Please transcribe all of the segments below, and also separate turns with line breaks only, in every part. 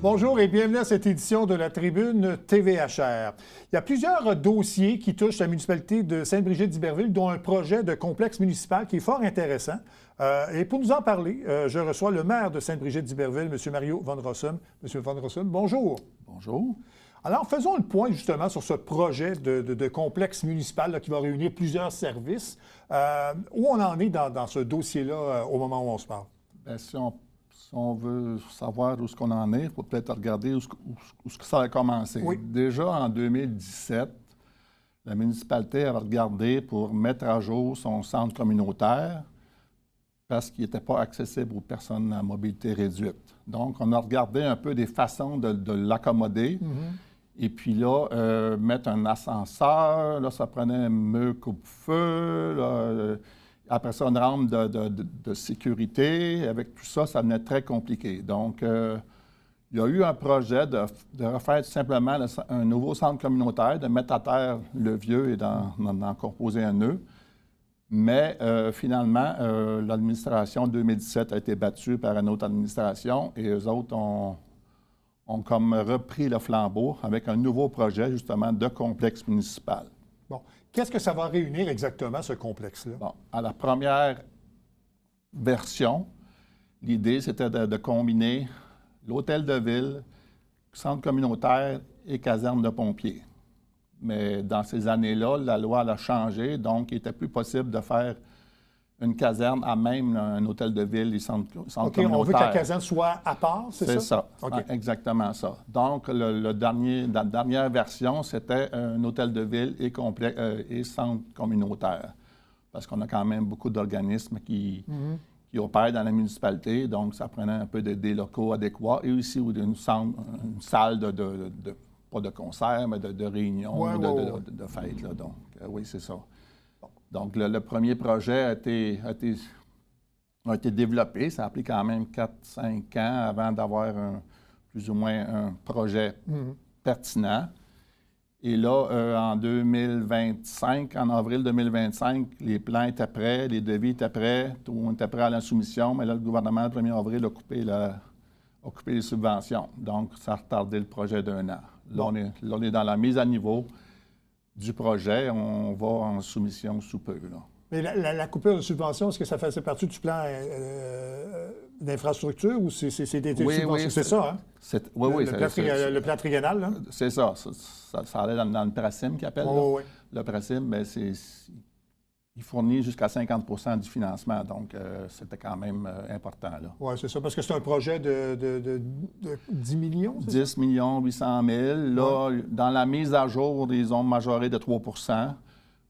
Bonjour et bienvenue à cette édition de la Tribune TVHR. Il y a plusieurs dossiers qui touchent la municipalité de Sainte-Brigitte-d'Iberville, dont un projet de complexe municipal qui est fort intéressant. Et pour nous en parler, je reçois le maire de Sainte-Brigitte-d'Iberville, M. Mario Van Rossum. M. Van Rossum, bonjour.
Bonjour.
Alors, faisons le point justement sur ce projet de complexe municipal là, qui va réunir plusieurs services. Où on en est dans ce dossier-là au moment où on se parle?
Bien, si on veut savoir où est-ce qu'on en est, il faut peut-être regarder où ça a commencé.
Oui.
Déjà en 2017, la municipalité avait regardé pour mettre à jour son centre communautaire parce qu'il n'était pas accessible aux personnes à mobilité réduite. Donc, on a regardé un peu des façons de l'accommoder. Et puis là, mettre un ascenseur, là, ça prenait un mur coupe-feu, là, après ça, une rampe de sécurité. Avec tout ça, ça devenait très compliqué. Donc, il y a eu un projet de refaire tout simplement un nouveau centre communautaire, de mettre à terre le vieux et d'en composer un neuf. Mais finalement, l'administration 2017 a été battue par une autre administration et eux autres ont comme repris le flambeau avec un nouveau projet, justement, de complexe municipal.
Bon. Qu'est-ce que ça va réunir exactement, ce complexe-là?
Bon, à la première version, l'idée, c'était de combiner l'hôtel de ville, centre communautaire et caserne de pompiers. Mais dans ces années-là, la loi a changé, donc il n'était plus possible de faire une caserne à même un hôtel de ville et centre communautaire.
On veut que la caserne soit à part, c'est ça?
C'est ça,
Okay.
Exactement ça. Donc, la dernière version, c'était un hôtel de ville et centre communautaire. Parce qu'on a quand même beaucoup d'organismes qui opèrent dans la municipalité, donc ça prenait un peu des locaux adéquats et aussi une salle pas de concert, mais de réunion, de fête. Là. Donc, oui, c'est ça. Donc, le premier projet a été développé. Ça a pris quand même 4-5 ans avant d'avoir plus ou moins un projet pertinent. Et là, en 2025, en avril 2025, les plans étaient prêts, les devis étaient prêts, tout le monde était prêt à la soumission, mais là, le gouvernement, le 1er avril, a coupé les subventions. Donc, ça a retardé le projet d'1 an. Là, on est dans la mise à niveau du projet. On va en soumission sous peu. Là.
Mais la coupure de subvention, est-ce que ça faisait partie du plan d'infrastructure ou c'est des subventions?
Oui,
c'est ça, hein? Le plan triennal, là?
C'est ça. Ça allait dans le PRACIM qu'ils appellent.
Oui.
Le PRACIM, bien, il fournit jusqu'à 50 du financement. Donc, c'était quand même important.
Oui, c'est ça. Parce que c'est un projet de 10 millions, c'est
10 800 000. Là, dans la mise à jour, ils ont majoré de 3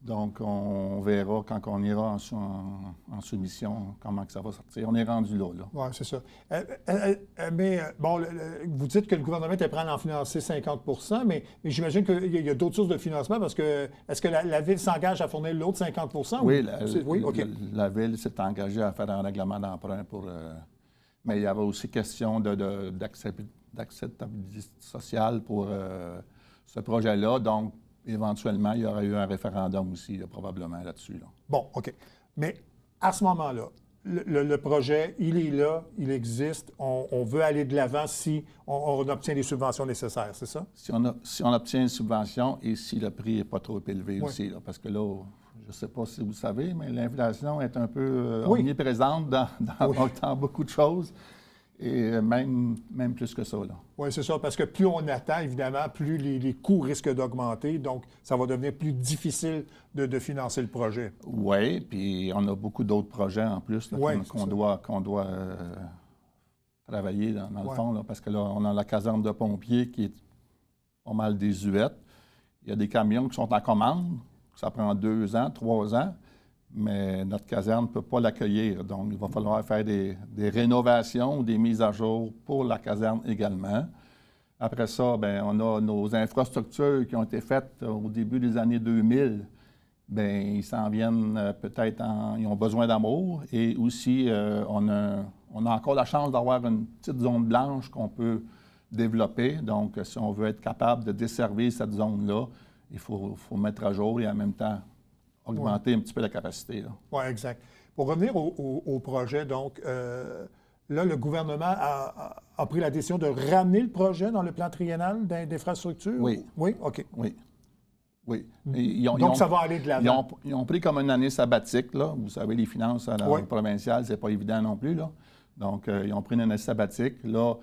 Donc, on verra quand on ira en soumission comment que ça va sortir. On est rendu là.
Oui, c'est ça. Mais, bon, vous dites que le gouvernement était prêt à en financer 50 mais j'imagine qu'il y a d'autres sources de financement parce que est-ce que la Ville s'engage à fournir l'autre 50
Oui,
la
Ville s'est engagée à faire un règlement d'emprunt pour... mais il y avait aussi question d'acceptabilité sociale pour ce projet-là. Donc, éventuellement, il y aurait eu un référendum aussi, là, probablement, là-dessus. Là.
Bon, OK. Mais à ce moment-là, le projet, il est là, il existe, on veut aller de l'avant si on obtient les subventions nécessaires, c'est ça?
Si on obtient une subvention et si le prix n'est pas trop élevé aussi, là, parce que là, je ne sais pas si vous savez, mais l'inflation est un peu omniprésente dans beaucoup de choses. Et même plus que ça. Là.
Oui, c'est ça, parce que plus on attend, évidemment, plus les coûts risquent d'augmenter. Donc, ça va devenir plus difficile de financer le projet.
Oui, puis on a beaucoup d'autres projets en plus là, qu'on doit travailler dans le fond, là, parce que là, on a la caserne de pompiers qui est pas mal désuète. Il y a des camions qui sont en commande, ça prend 2 ans, 3 ans. Mais notre caserne ne peut pas l'accueillir. Donc, il va falloir faire des rénovations ou des mises à jour pour la caserne également. Après ça, bien, on a nos infrastructures qui ont été faites au début des années 2000. Bien, ils s'en viennent peut-être ils ont besoin d'amour. Et aussi, on a encore la chance d'avoir une petite zone blanche qu'on peut développer. Donc, si on veut être capable de desservir cette zone-là, il faut mettre à jour et en même temps augmenter un petit peu la capacité.
Oui, exact. Pour revenir au projet, donc, là, le gouvernement a pris la décision de ramener le projet dans le plan triennal d'infrastructure?
Oui.
Oui? OK.
Oui. Oui.
Donc, ça va aller de l'avant.
Ils ont pris comme une année sabbatique, là. Vous savez, les finances provinciales, c'est pas évident non plus, là. Donc, ils ont pris une année sabbatique. Là,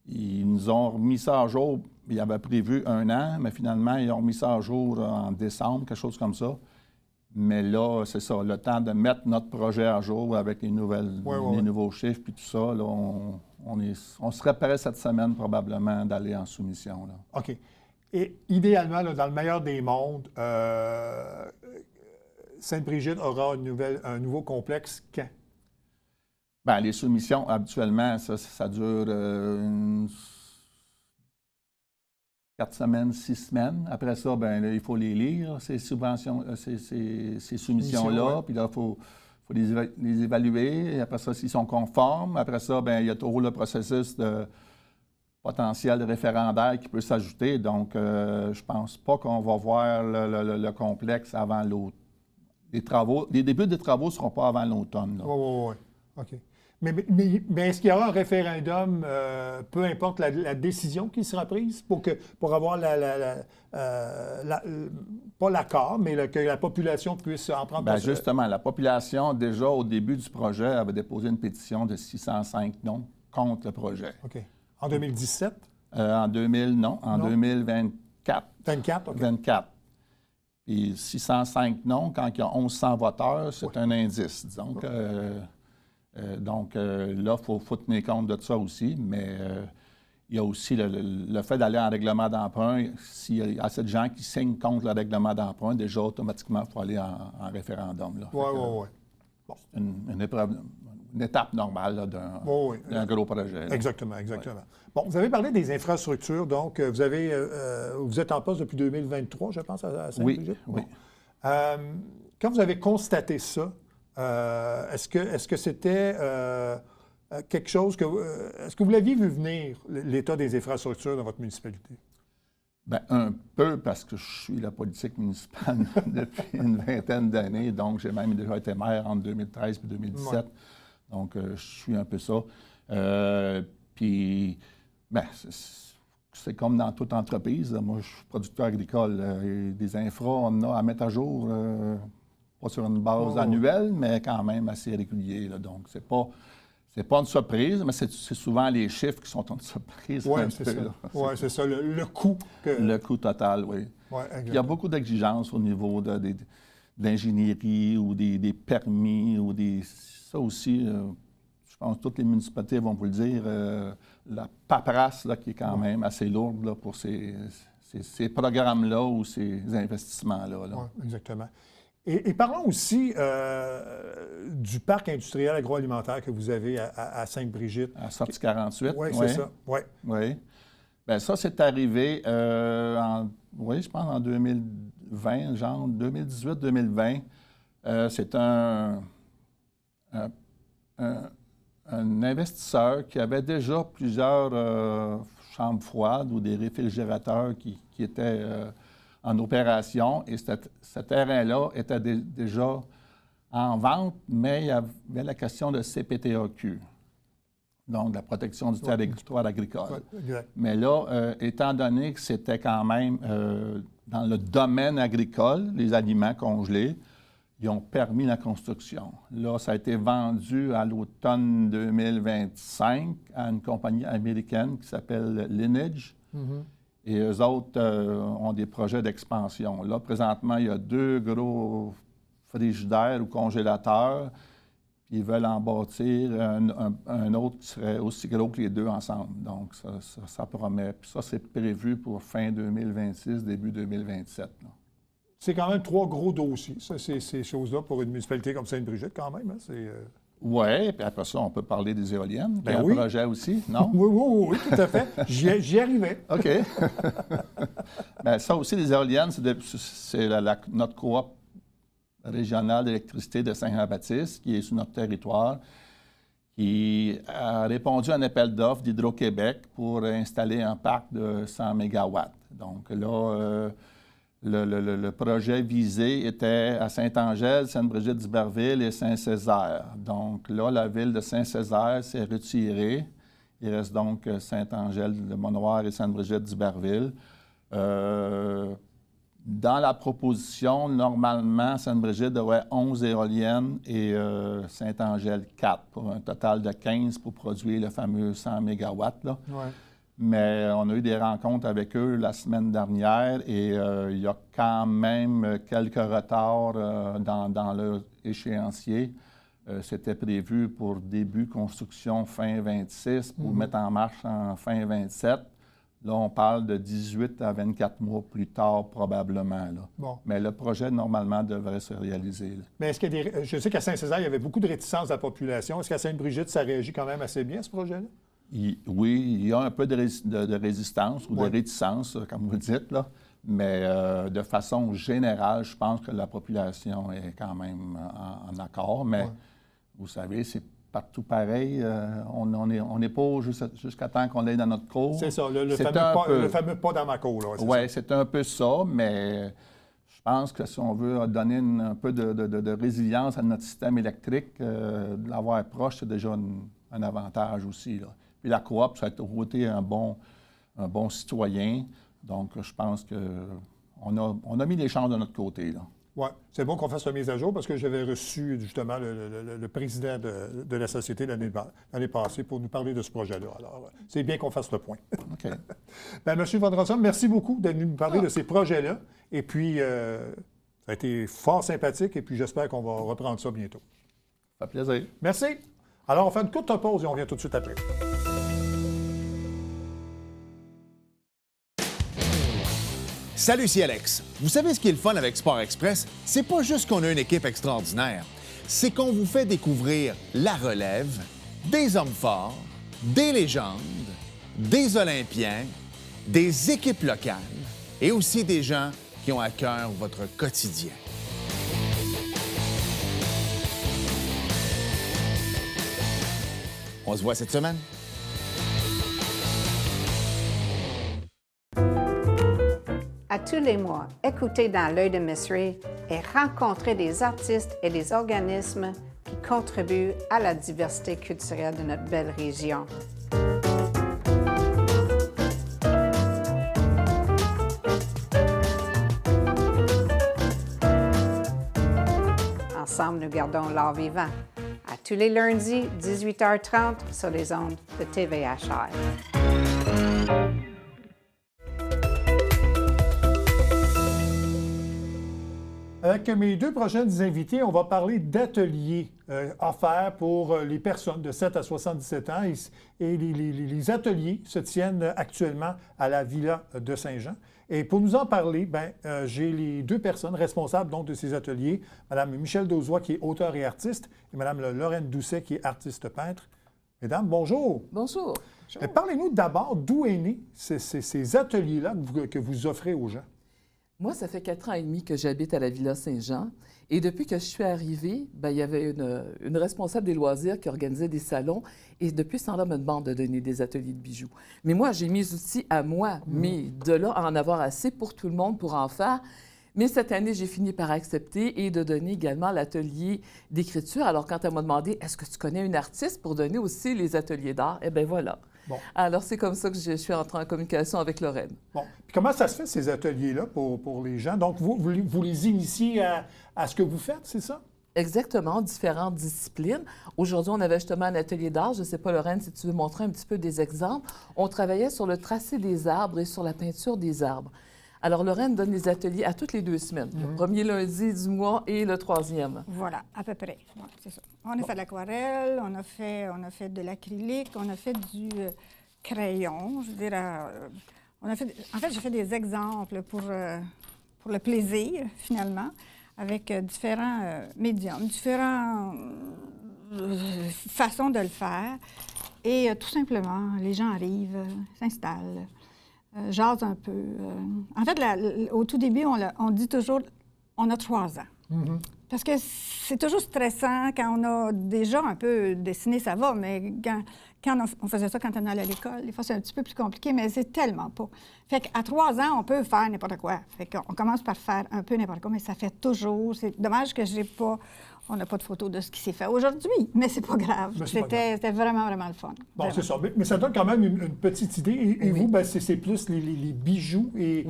ils nous ont remis ça à jour. Ils avaient prévu 1 an, mais finalement, ils ont remis ça à jour en décembre, quelque chose comme ça. Mais là, c'est ça, le temps de mettre notre projet à jour avec les nouveaux chiffres puis tout ça, là, on serait prêt cette semaine probablement d'aller en soumission, là.
OK. Et idéalement, là, dans le meilleur des mondes, Sainte-Brigitte aura un nouveau complexe quand?
Bien, les soumissions, habituellement, ça dure 4 semaines, 6 semaines. Après ça, bien, là, il faut les lire, ces subventions, ces soumissions-là. Puis là, il faut les évaluer. Et après ça, s'ils sont conformes. Après ça, bien, il y a toujours le processus de potentiel référendaire qui peut s'ajouter. Donc, je pense pas qu'on va voir le complexe avant l'automne. Les débuts des travaux ne seront pas avant l'automne.
Oui. OK. Mais est-ce qu'il y aura un référendum, peu importe la décision qui sera prise, pour avoir pas l'accord, mais que la population puisse en prendre
Bien, justement, la population, déjà au début du projet, avait déposé une pétition de 605 noms contre le projet.
OK. En 2017?
En 2024.
24, OK.
24. Puis 605 noms, quand il y a 1100 voteurs, c'est un indice, disons. Donc, là, il faut tenir compte de ça aussi, mais il y a aussi le fait d'aller en règlement d'emprunt. S'il y a assez de gens qui signent contre le règlement d'emprunt, déjà, automatiquement, il faut aller en référendum.
Oui.
Bon. C'est une étape normale d'un gros projet. Là.
Exactement. Bon, vous avez parlé des infrastructures, donc vous êtes en poste depuis 2023, je pense, à Sainte-Brigitte?
Oui.
Quand vous avez constaté ça, est-ce que c'était quelque chose est-ce que vous l'aviez vu venir, l'état des infrastructures dans votre municipalité?
Bien, un peu, parce que je suis la politique municipale depuis une vingtaine d'années, donc j'ai même déjà été maire entre 2013 et 2017. Ouais. Donc, je suis un peu ça. Puis, bien, c'est comme dans toute entreprise. Moi, je suis producteur agricole. Des infras, on a à mettre à jour, pas sur une base annuelle, mais quand même assez régulier. Là. Donc, c'est pas une surprise, mais c'est souvent les chiffres qui sont une surprise.
Oui, c'est ça. Oui, c'est ça, le coût.
Le coût total, oui.
Ouais,
il y a beaucoup d'exigences au niveau d'ingénierie ou des permis ou ça aussi, je pense que toutes les municipalités vont vous le dire, la paperasse là, qui est quand même assez lourde là, pour ces programmes-là ou ces investissements-là. Là.
Oui, exactement. Et parlons aussi du parc industriel agroalimentaire que vous avez à Sainte-Brigitte.
À Sortie 48.
Oui, c'est ça. Oui.
Bien, ça, c'est arrivé je pense en 2020, genre 2018-2020. C'est un investisseur qui avait déjà plusieurs chambres froides ou des réfrigérateurs qui étaient en opération. Et ce terrain-là était déjà en vente, mais il y avait la question de CPTAQ, donc la protection du territoire agricole.
Exact.
Mais là, étant donné que c'était quand même dans le domaine agricole, les aliments congelés, ils ont permis la construction. Là, ça a été vendu à l'automne 2025 à une compagnie américaine qui s'appelle Lineage.
Mm-hmm.
Et eux autres ont des projets d'expansion. Là, présentement, il y a 2 gros frigidaires ou congélateurs, puis ils veulent en bâtir un autre qui serait aussi gros que les 2 ensemble. Donc, ça promet. Puis ça, c'est prévu pour fin 2026, début 2027. Là.
C'est quand même 3 gros dossiers, ça, ces choses-là, pour une municipalité comme Sainte-Brigitte, quand même. Hein,
Oui, puis après ça, on peut parler des éoliennes.
Ben
un projet aussi, non?
Oui, tout à fait. J'y arrivais.
OK. Bien, ça aussi, les éoliennes, c'est notre coop régionale d'électricité de Saint-Jean-Baptiste, qui est sur notre territoire, qui a répondu à un appel d'offres d'Hydro-Québec pour installer un parc de 100 MW. Donc là, le projet visé était à Sainte-Angèle, Sainte-Brigitte-d'Iberville et Saint-Césaire. Donc là, la ville de Saint-Césaire s'est retirée Il reste donc Saint-Angèle de Monnoir et Sainte-Brigitte d'Iberville. Dans la proposition, normalement, Sainte-Brigitte aurait 11 éoliennes et Saint-Angèle 4, pour un total de 15 pour produire le fameux 100 MW. Là.
Ouais.
Mais on a eu des rencontres avec eux la semaine dernière et il y a quand même quelques retards dans leur échéancier. C'était prévu pour début construction fin 26 pour mettre en marche en fin 27. Là, on parle de 18 à 24 mois plus tard, probablement. Là.
Bon.
Mais le projet, normalement, devrait se réaliser. Là.
Mais est-ce qu'il y a des... Je sais qu'à Saint-Césaire, il y avait beaucoup de réticence de la population. Est-ce qu'à Sainte-Brigitte, ça réagit quand même assez bien, ce projet-là?
Oui, il y a un peu de résistance ou de réticence, comme vous le dites, là. Mais de façon générale, je pense que la population est quand même en accord. Mais vous savez, c'est partout pareil. On n'est pas jusqu'à temps qu'on l'ait dans notre cour.
C'est ça, le fameux pas dans ma cour.
Oui, c'est un peu ça, mais je pense que si on veut donner un peu de résilience à notre système électrique, de l'avoir proche, c'est déjà un avantage aussi. Là. Puis la coop, ça a été un bon citoyen. Donc, je pense qu'on a mis les chances de notre côté.
Oui, c'est bon qu'on fasse la mise à jour parce que j'avais reçu justement le président de la société l'année passée pour nous parler de ce projet-là. Alors, c'est bien qu'on fasse le point.
OK.
Bien, M. Van Rossum, merci beaucoup d'être venu nous parler de ces projets-là. Et puis, ça a été fort sympathique et puis j'espère qu'on va reprendre ça bientôt.
Ça fait plaisir.
Merci. Alors, on fait une courte pause et on revient tout de suite après.
Salut, c'est Alex. Vous savez ce qui est le fun avec Sport Express? C'est pas juste qu'on a une équipe extraordinaire. C'est qu'on vous fait découvrir la relève, des hommes forts, des légendes, des Olympiens, des équipes locales et aussi des gens qui ont à cœur votre quotidien. On se voit cette semaine.
À tous les mois, écoutez Dans l'œil de Miss Ray et rencontrez des artistes et des organismes qui contribuent à la diversité culturelle de notre belle région. Ensemble, nous gardons l'art vivant. À tous les lundis, 18h30, sur les ondes de TVHR.
Avec mes deux prochaines invités, on va parler d'ateliers offerts pour les personnes de 7 à 77 ans. Et les ateliers se tiennent actuellement à la Villa de Saint-Jean. Et pour nous en parler, j'ai les deux personnes responsables donc, de ces ateliers, Mme Michèle Dauzois, qui est auteure et artiste, et Mme Lorraine Doucet, qui est artiste-peintre. Mesdames, bonjour.
Bonjour.
Parlez-nous d'abord d'où est né ces ateliers-là que vous offrez aux gens.
Moi, ça fait 4 ans et demi que j'habite à la Villa Saint-Jean. Et depuis que je suis arrivée, il y avait une responsable des loisirs qui organisait des salons. Et depuis ce temps-là, me demande de donner des ateliers de bijoux. Mais moi, j'ai mes outils à moi. Mais de là à en avoir assez pour tout le monde pour en faire. Mais cette année, j'ai fini par accepter et de donner également l'atelier d'écriture. Alors, quand elle m'a demandé « Est-ce que tu connais une artiste pour donner aussi les ateliers d'art? » Eh bien, voilà. Bon. Alors, c'est comme ça que je suis entrée en communication avec Lorraine.
Bon. Puis comment ça se fait, ces ateliers-là, pour les gens? Donc, vous les initiez à ce que vous faites, c'est ça?
Exactement, différentes disciplines. Aujourd'hui, on avait justement un atelier d'art. Je ne sais pas, Lorraine, si tu veux montrer un petit peu des exemples. On travaillait sur le tracé des arbres et sur la peinture des arbres. Alors, Lorraine donne des ateliers à toutes les 2 semaines. Le premier lundi du mois et le 3e.
Voilà, à peu près. Ouais, c'est ça. On a fait de l'aquarelle, on a fait de l'acrylique, on a fait du crayon. Je veux dire, en fait, j'ai fait des exemples pour le plaisir, finalement, avec différents médiums, différentes façons de le faire. Et tout simplement, les gens arrivent, s'installent. Jasent un peu. En fait, au tout début, on dit toujours on a 3 ans. Mm-hmm. Parce que c'est toujours stressant quand on a déjà un peu dessiné, ça va, mais quand on faisait ça quand on allait à l'école, des fois, c'est un petit peu plus compliqué, mais c'est tellement pas. Fait qu'à 3 ans, on peut faire n'importe quoi. Fait qu'on commence par faire un peu n'importe quoi, mais ça fait toujours. C'est dommage que j'ai pas... On n'a pas de photo de ce qui s'est fait aujourd'hui, mais c'est pas grave. C'était vraiment, vraiment le fun.
Bon, c'est ça. Mais ça donne quand même une petite idée. Et vous, ben, c'est plus les bijoux et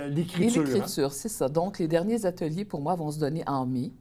l'écriture.
Et l'écriture, c'est ça. Donc, les derniers ateliers, pour moi, vont se donner en mai.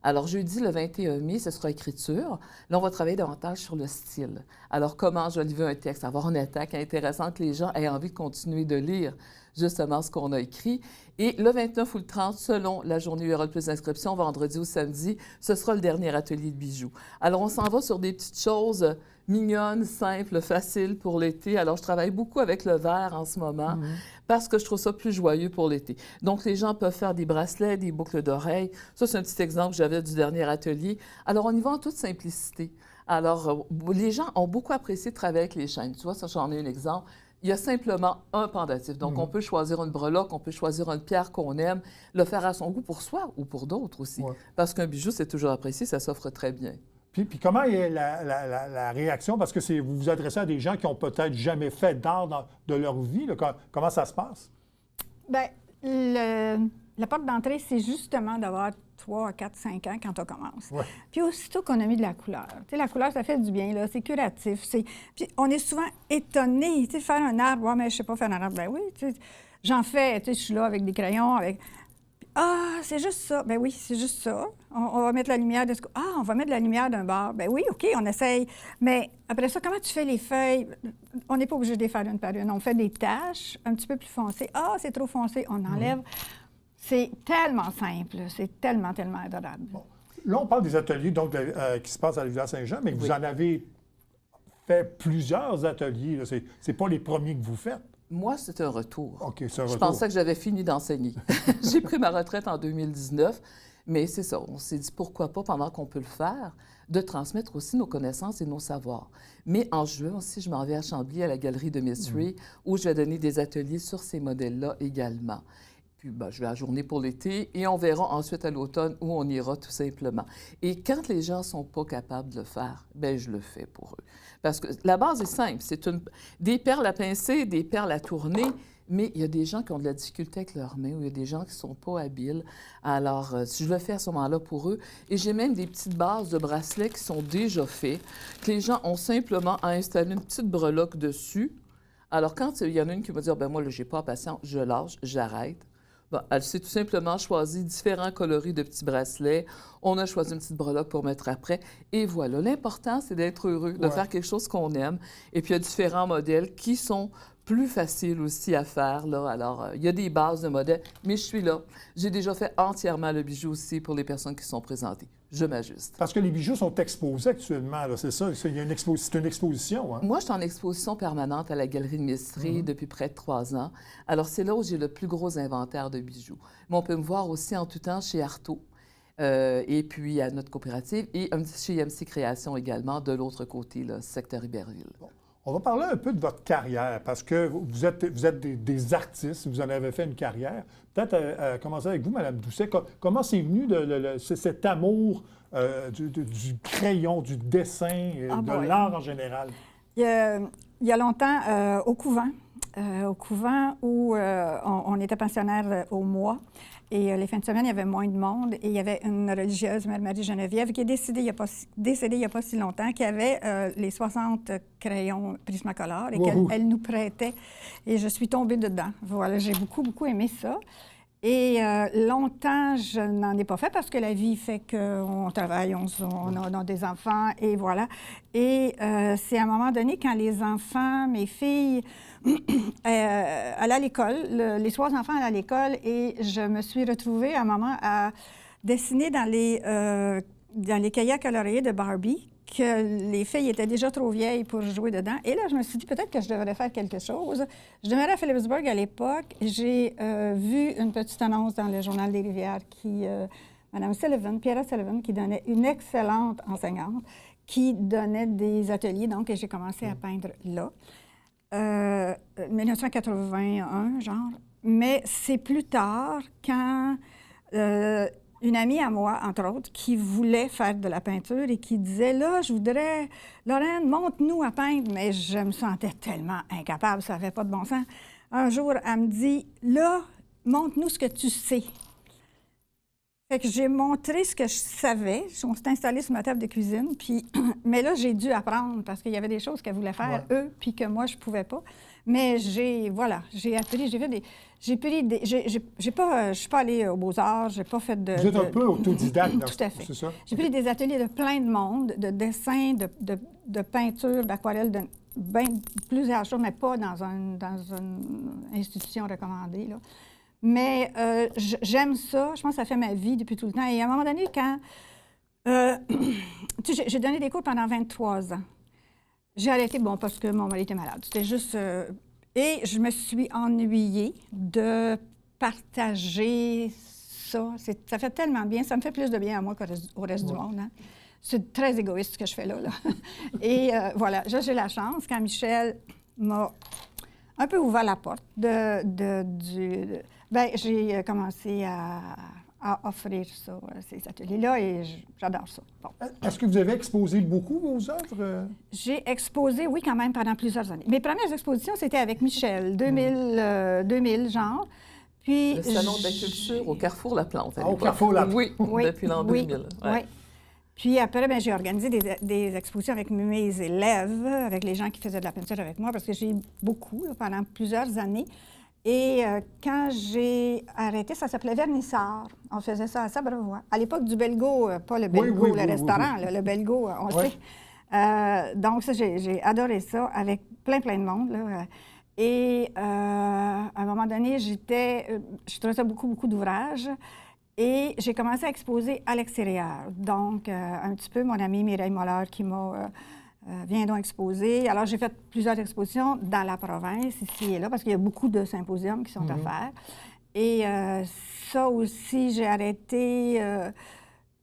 Alors, jeudi, le 21 mai, ce sera écriture. Là, on va travailler davantage sur le style. Alors, comment je livre un texte, avoir une attaque intéressante, que les gens aient envie de continuer de lire justement ce qu'on a écrit. Et le 29 ou le 30, selon la journée où il y aura le plus d'inscriptions, vendredi ou samedi, ce sera le dernier atelier de bijoux. Alors, on s'en va sur des petites choses mignonnes, simples, faciles pour l'été. Alors, je travaille beaucoup avec le verre en ce moment parce que je trouve ça plus joyeux pour l'été. Donc, les gens peuvent faire des bracelets, des boucles d'oreilles. Ça, c'est un petit exemple que j'avais du dernier atelier. Alors, on y va en toute simplicité. Alors, les gens ont beaucoup apprécié de travailler avec les chaînes. Tu vois, ça, j'en ai un exemple. Il y a simplement un pendatif. Donc, on peut choisir une breloque, on peut choisir une pierre qu'on aime, le faire à son goût pour soi ou pour d'autres aussi. Ouais. Parce qu'un bijou, c'est toujours apprécié, ça s'offre très bien.
Puis comment est la réaction? Parce que vous vous adressez à des gens qui n'ont peut-être jamais fait d'art de leur vie. Là. Comment ça se passe?
Bien, la porte d'entrée, c'est justement d'avoir 3, 4, 5 ans quand on commence. Ouais. Puis aussitôt qu'on a mis de la couleur. Tu sais, la couleur, ça fait du bien, là, c'est curatif. Puis on est souvent étonné, tu sais, faire un arbre. Ouais, mais je sais pas faire un arbre. Ben oui, tu sais, j'en fais, tu sais, je suis là avec des crayons, avec... Ah, c'est juste ça. Ben oui, c'est juste ça. On va mettre la lumière de ce... Ah, on va mettre la lumière d'un bar. Ben oui, OK, on essaye. Mais après ça, comment tu fais les feuilles? On n'est pas obligé de les faire une par une. On fait des taches un petit peu plus foncées. Ah, c'est trop foncé, on enlève. C'est tellement simple, c'est tellement, tellement adorable.
Bon. Là, on parle des ateliers donc, qui se passent à la Villa Saint-Jean, mais vous en avez fait plusieurs ateliers. Ce n'est pas les premiers que vous faites.
Moi, c'est un retour.
OK, c'est un retour.
Je pensais que j'avais fini d'enseigner. J'ai pris ma retraite en 2019, mais c'est ça. On s'est dit pourquoi pas, pendant qu'on peut le faire, de transmettre aussi nos connaissances et nos savoirs. Mais en juin aussi, je m'en vais à Chambly, à la Galerie de Mystery, où je vais donner des ateliers sur ces modèles-là également. Puis, je vais à la journée pour l'été et on verra ensuite à l'automne où on ira tout simplement. Et quand les gens ne sont pas capables de le faire, bien, je le fais pour eux. Parce que la base est simple. C'est des perles à pincer, des perles à tourner, mais il y a des gens qui ont de la difficulté avec leurs mains ou il y a des gens qui ne sont pas habiles. Alors, je le fais à ce moment-là pour eux. Et j'ai même des petites bases de bracelets qui sont déjà faits, que les gens ont simplement à installer une petite breloque dessus. Alors, quand il y en a une qui va dire, bien, moi, là, je n'ai pas patience, je lâche, j'arrête. Bon, elle s'est tout simplement choisi différents coloris de petits bracelets. On a choisi une petite breloque pour mettre après. Et voilà. L'important, c'est d'être heureux, de faire quelque chose qu'on aime. Et puis, il y a différents modèles qui sont plus faciles aussi à faire. Là. Alors, il y a des bases de modèles, mais je suis là. J'ai déjà fait entièrement le bijou aussi pour les personnes qui sont présentées. Je m'ajuste.
Parce que les bijoux sont exposés actuellement, là, c'est ça? C'est une exposition, hein?
Moi, je suis en exposition permanente à la Galerie de Mystery depuis près de 3 ans. Alors, c'est là où j'ai le plus gros inventaire de bijoux. Mais on peut me voir aussi en tout temps chez Artaud, et puis à notre coopérative, et chez MC Création également, de l'autre côté, là, secteur Iberville. Bon.
On va parler un peu de votre carrière, parce que vous êtes des artistes, vous en avez fait une carrière. Peut-être commencer avec vous, Mme Doucet. Comment c'est venu cet amour du crayon, du dessin, de l'art en général?
Il y a longtemps, au couvent où on était pensionnaire au mois. Et les fins de semaine, il y avait moins de monde. Et il y avait une religieuse, Mère Marie-Geneviève, qui est décédée il n'y a pas si longtemps, qui avait les 60 crayons Prismacolor et qu'elle nous prêtait. Et je suis tombée dedans. Voilà, j'ai beaucoup, beaucoup aimé ça. Et longtemps, je n'en ai pas fait parce que la vie fait qu'on travaille, on a des enfants, et voilà. Et c'est à un moment donné, quand les enfants, mes filles, allaient à l'école, les 3 enfants allaient à l'école, et je me suis retrouvée à un moment à dessiner dans les cahiers à colorier de Barbie, que les filles étaient déjà trop vieilles pour jouer dedans. Et là, je me suis dit, peut-être que je devrais faire quelque chose. Je demeurais à Philipsburg à l'époque. J'ai vu une petite annonce dans le Journal des Rivières qui... Mme Sullivan, Pierre Sullivan, qui donnait une excellente enseignante, qui donnait des ateliers, donc, et j'ai commencé à peindre là. 1981, genre. Mais c'est plus tard, quand... une amie à moi, entre autres, qui voulait faire de la peinture et qui disait, là, je voudrais, Lorraine, montre-nous à peindre. Mais je me sentais tellement incapable, ça n'avait pas de bon sens. Un jour, elle me dit, là, montre-nous ce que tu sais. Fait que j'ai montré ce que je savais. On s'est installé sur ma table de cuisine, puis mais là, j'ai dû apprendre parce qu'il y avait des choses qu'elles voulaient faire, eux, puis que moi, je pouvais pas. Mais j'ai appris, j'ai fait des... J'ai pris des... je suis pas allée aux Beaux-Arts, j'ai pas fait de...
Vous êtes un peu autodidacte,
Tout à fait.
c'est ça?
J'ai pris des ateliers de plein de monde, de dessin, de peinture, d'aquarelle, de plusieurs choses, mais pas dans une institution recommandée, là. Mais j'aime ça. Je pense que ça fait ma vie depuis tout le temps. Et à un moment donné, quand... tu sais, j'ai donné des cours pendant 23 ans. J'ai arrêté, parce que mon mari était malade. C'était juste... et je me suis ennuyée de partager ça. Ça fait tellement bien. Ça me fait plus de bien à moi qu'au reste du monde. Hein. C'est très égoïste ce que je fais là. Et voilà, j'ai la chance, quand Michel m'a un peu ouvert la porte j'ai commencé à offrir ça, ces ateliers-là, et j'adore ça. Bon.
Est-ce que vous avez exposé beaucoup vos œuvres?
J'ai exposé, oui, quand même, pendant plusieurs années. Mes premières expositions, c'était avec Michel, 2000 genre. Puis,
le Salon de la culture au Carrefour La Plante.
Au Carrefour La Plante.
Oui,
depuis l'an 2000.
Oui. Puis après, j'ai organisé des expositions avec mes élèves, avec les gens qui faisaient de la peinture avec moi, parce que j'ai eu beaucoup, là, pendant plusieurs années. Et quand j'ai arrêté, ça s'appelait Vernissard. On faisait ça à Sabrevois. À l'époque du Belgo, pas le Belgo, le restaurant, là, le Belgo, on le sait. Donc ça, j'ai adoré ça avec plein de monde, là. Et à un moment donné, je trouvais ça beaucoup d'ouvrages. Et j'ai commencé à exposer à l'extérieur. Donc, un petit peu, mon amie Mireille Moller qui m'a... viens donc exposer. Alors, j'ai fait plusieurs expositions dans la province, ici et là, parce qu'il y a beaucoup de symposiums qui sont à faire. Et ça aussi, j'ai arrêté,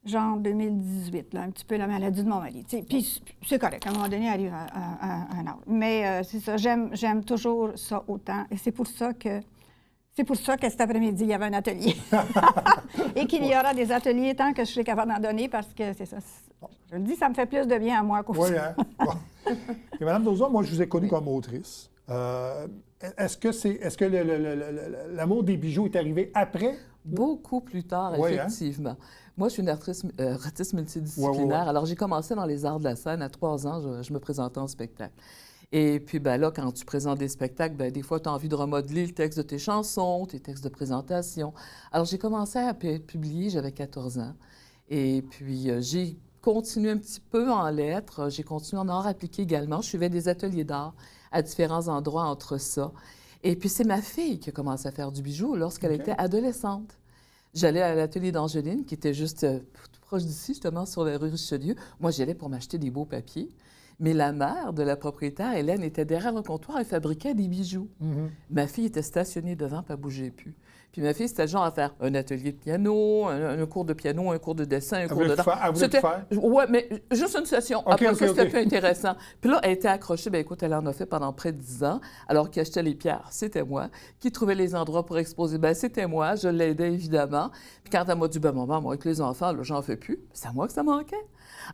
genre 2018, là, un petit peu la maladie de mon mari. T'sais. Puis c'est correct, à un moment donné, arrive un âge. Mais c'est ça, j'aime toujours ça autant. Et c'est pour ça que cet après-midi, il y avait un atelier. Et qu'il y aura des ateliers tant que je suis capable d'en donner, parce que c'est ça. Je le dis, ça me fait plus de bien à moi qu'au
Oui, hein? Bon. Et Mme Dauzois, moi, je vous ai connue comme autrice. Est-ce que l'amour des bijoux est arrivé après?
Beaucoup plus tard, effectivement. Moi, je suis une artiste multidisciplinaire. Alors, j'ai commencé dans les arts de la scène. À 3 ans, je me présentais en spectacle. Et puis, là, quand tu présentes des spectacles, des fois, tu as envie de remodeler le texte de tes chansons, tes textes de présentation. Alors, j'ai commencé à publier, j'avais 14 ans. Et puis, j'ai continué un petit peu en lettres. J'ai continué en art appliqué également. Je suivais des ateliers d'art à différents endroits entre ça. Et puis, c'est ma fille qui a commencé à faire du bijou lorsqu'elle était adolescente. J'allais à l'atelier d'Angeline, qui était juste proche d'ici, justement, sur la rue Richelieu. Moi, j'allais pour m'acheter des beaux papiers. Mais la mère de la propriétaire, Hélène, était derrière le comptoir et fabriquait des bijoux. Ma fille était stationnée devant, puis elle ne bougeait plus. Puis ma fille, c'était le genre à faire un atelier de piano, un cours de piano, un cours de dessin, un cours de danse.
Elle voulait le faire?
Oui, mais juste une session. Après ça, c'était plus intéressant. Puis là, elle était accrochée. Bien, écoute, elle en a fait pendant près de 10 ans. Alors, qui achetait les pierres, c'était moi. Qui trouvait les endroits pour exposer, bien, c'était moi. Je l'aidais, évidemment. Puis quand elle m'a dit, ben maman, moi, avec les enfants, là, j'en fais plus. C'est à moi que ça manquait.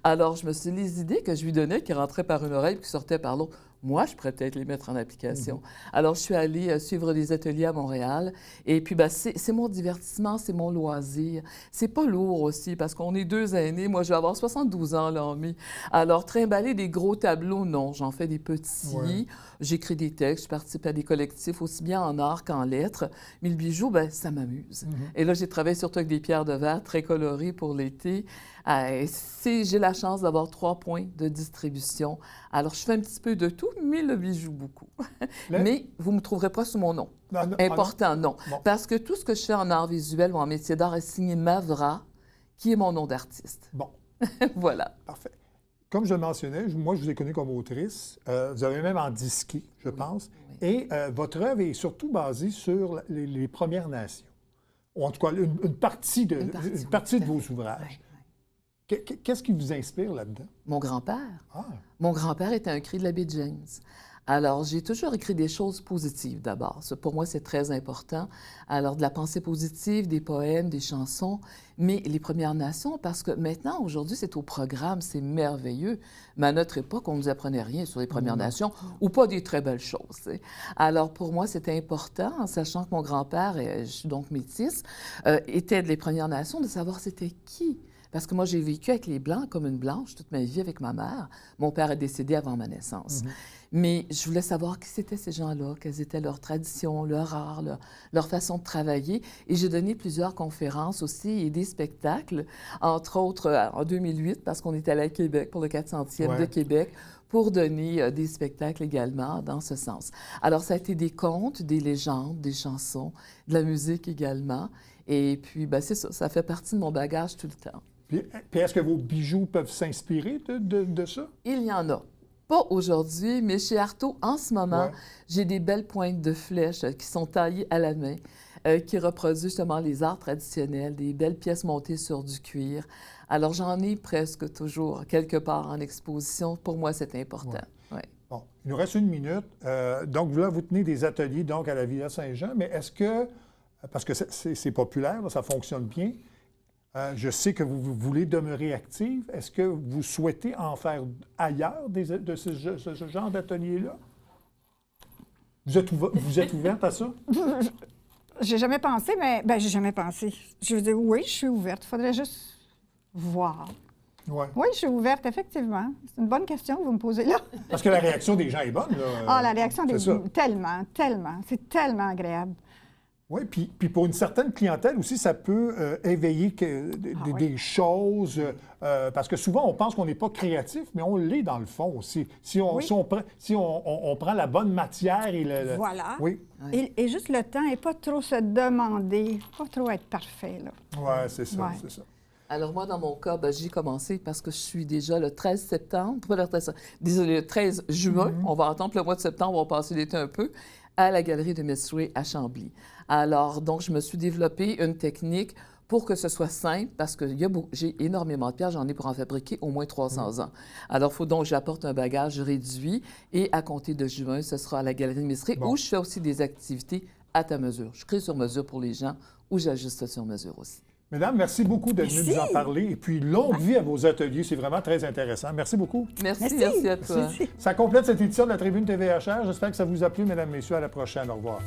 Alors, je me suis dit, les idées que je lui donnais, qui rentraient par une oreille puis qui sortaient par l'autre, moi, je pourrais peut-être les mettre en application. Alors, je suis allée suivre des ateliers à Montréal. Et puis, c'est mon divertissement, c'est mon loisir. C'est pas lourd aussi, parce qu'on est 2 aînés. Moi, je vais avoir 72 ans, là, en mai. Alors, trimballer des gros tableaux, non. J'en fais des petits. Ouais. J'écris des textes, je participe à des collectifs, aussi bien en art qu'en lettres. Mais le bijou, ça m'amuse. Et là, j'ai travaillé surtout avec des pierres de verre très colorées pour l'été. J'ai la chance d'avoir 3 points de distribution. Alors, je fais un petit peu de tout, mais le bijou, beaucoup. Mais vous ne me trouverez pas sous mon nom. Non. Bon. Parce que tout ce que je fais en art visuel ou en métier d'art est signé Mavra, qui est mon nom d'artiste.
Bon.
Voilà.
Parfait. Comme je le mentionnais, moi, je vous ai connue comme autrice. Vous avez même en disqué, je pense. Oui. Et votre œuvre est surtout basée sur les Premières Nations. Ou en tout cas, une partie de vos ouvrages. Oui. Qu'est-ce qui vous inspire là-dedans?
Mon grand-père.
Ah.
Mon grand-père était un cri de la baie James. Alors, j'ai toujours écrit des choses positives d'abord. Ça, pour moi, c'est très important. Alors, de la pensée positive, des poèmes, des chansons, mais les Premières Nations, parce que maintenant, aujourd'hui, c'est au programme, c'est merveilleux. Mais à notre époque, on ne nous apprenait rien sur les Premières Nations ou pas des très belles choses. T'sais. Alors, pour moi, c'était important, en sachant que mon grand-père, je suis donc métisse, était des Premières Nations, de savoir c'était qui. Parce que moi, j'ai vécu avec les Blancs comme une Blanche toute ma vie avec ma mère. Mon père est décédé avant ma naissance. Mais je voulais savoir qui c'étaient ces gens-là, quelles étaient leurs traditions, leur art, leur façon de travailler. Et j'ai donné plusieurs conférences aussi et des spectacles, entre autres en 2008, parce qu'on est allé à Québec pour le 400e de Québec, pour donner des spectacles également dans ce sens. Alors, ça a été des contes, des légendes, des chansons, de la musique également. Et puis, ben, c'est ça, ça fait partie de mon bagage tout le temps.
Puis est-ce que vos bijoux peuvent s'inspirer de ça?
Il y en a. Pas aujourd'hui, mais chez Artaud, en ce moment, j'ai des belles pointes de flèches qui sont taillées à la main, qui reproduisent justement les arts traditionnels, des belles pièces montées sur du cuir. Alors, j'en ai presque toujours quelque part en exposition. Pour moi, c'est important.
Bon, il nous reste 1 minute. Donc, là, vous tenez des ateliers donc, à la Villa Saint-Jean, mais est-ce que, parce que c'est populaire, là, ça fonctionne bien, je sais que vous voulez demeurer active. Est-ce que vous souhaitez en faire ailleurs de ce genre d'atelier-là? Vous êtes ouverte à ça?
J'ai jamais pensé, mais... Bien, j'ai jamais pensé. Je veux dire, oui, je suis ouverte. Il faudrait juste voir.
Ouais.
Oui, je suis ouverte, effectivement. C'est une bonne question que vous me posez là.
Parce que la réaction des gens est bonne, là.
Ah, la réaction des
gens...
Tellement, tellement. C'est tellement agréable.
Oui, puis pour une certaine clientèle aussi, ça peut éveiller des choses, parce que souvent, on pense qu'on n'est pas créatif, mais on l'est dans le fond aussi. Si on prend la bonne matière et le...
Voilà.
Oui.
Et juste le temps et pas trop se demander, pas trop être parfait, là.
Oui, c'est ça, c'est ça.
Alors moi, dans mon cas, ben, j'ai commencé parce que je suis déjà le 13 septembre, pas le 13, désolé, le 13 juin, on va attendre le mois de septembre, on va passer l'été un peu, à la Galerie de Messray à Chambly. Alors, donc, je me suis développé une technique pour que ce soit simple, parce que j'ai énormément de pierres, j'en ai pour en fabriquer au moins 300 ans. Alors, il faut donc que j'apporte un bagage réduit, et à compter de juin, ce sera à la Galerie de Messray, où je fais aussi des activités à ta mesure. Je crée sur mesure pour les gens, ou j'ajuste sur mesure aussi.
Mesdames, merci beaucoup d'être venues nous en parler. Et puis, longue vie à vos ateliers. C'est vraiment très intéressant. Merci beaucoup.
Merci à toi.
Ça complète cette édition de la Tribune TVHR. J'espère que ça vous a plu, mesdames, messieurs. À la prochaine. Au revoir.